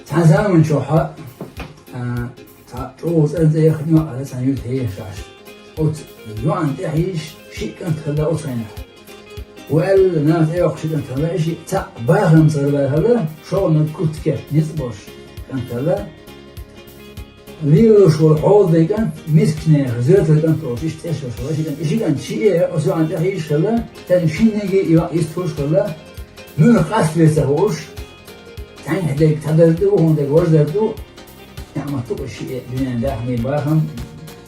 参们说好，他做这这很多儿子参与这些啥事，我原来还是跟他的我穿的，我儿子呢这要是跟他的是他白很自然的，说那gut ke nisboş跟他的。ليش والحوض ذي كان مسكنة غزيرة كان توفيش تسوى شو كان إيش كان شيء أو سواء ده هيش خلا تاني شيء نجي يستوش خلا من قاس لسهوش تاني هداك تدرتو وهم ده جوز درتو نعمتو الشيء بين ده هم باهم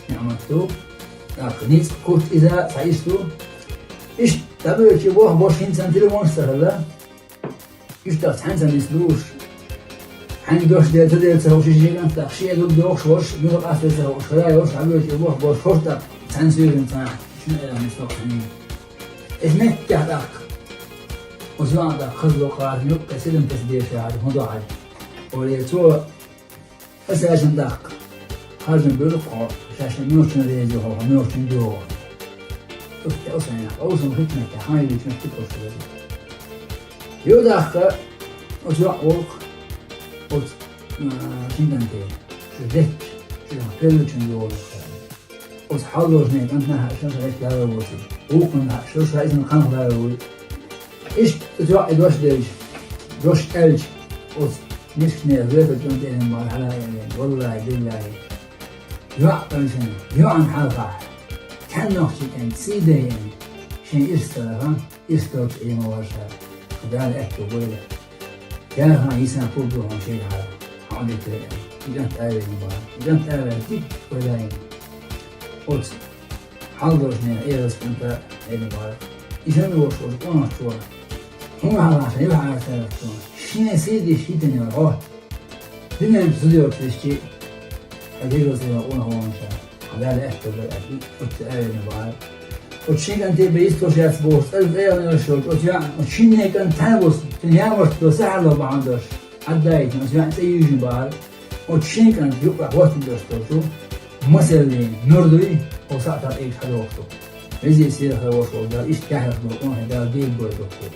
نعمتو نيت كوت إذا سايستو إيش تبي تجيبوه بوشين سنتير مونستر إيش ده تاني نسلوش عندي دوش ده تدري تسوي شيء كان تأخشيه دوب دوش وش يوم قاس تسوي خلاص يوش عبيه يبوه بوش فرصة تنسير إنسان شنو إذا مستوحنين إسمه تحتك وزمان ده خذوا قرار يبقى سلم تسدير شاعر مضاعف وليتو أساسا داك خارج بالقاع شاشة ميوشن ريزو هو ميوشن جو شفت أوصل ختمة كحاجة شنو تقول شو يوداك وزمان ورق och shindanke shudek shudakelu chunyo och hawlos ne kan na shan sa ek yaro wosi o kun ha sho sa izin kan da wo ish tjo edwash de dosh elj och nishne zeta jonte en marhala yani wallahi billahi يعطل شنو يعن حلقة كان نخشي كان سيدة يعني شن يستلها يستلق إيه موارشة خدال أكتب ولا يا ها يسان فوقه هون شيء على عادي كذا إذا تقابل مبارك إذا تقابل تيك ولا ين قلت حاضر شنو إيه بس كنت إيه مبارك إذا ما وصل أنا شو هم على عشان يروح على سالفة شنو سيدي شيء تاني ولا بما يبصدوا تشتي أديله زي ما قلنا هو إن شاء الله على أكتب أكيد قلت إيه مبارك وشين كان تبي يستوش يسبوس ألف أنا وشوت وشين وشين كان تنبوس تنيا وقت وسهل لو بعندش عدايت مثلا سيجي بعد وشين كان يقرأ وقت دوستو مثلا نردوي وساعة إيش هذا وقته إذا يصير هذا وقته ده إيش كهرب بقول هذا ديل بقول دكتور.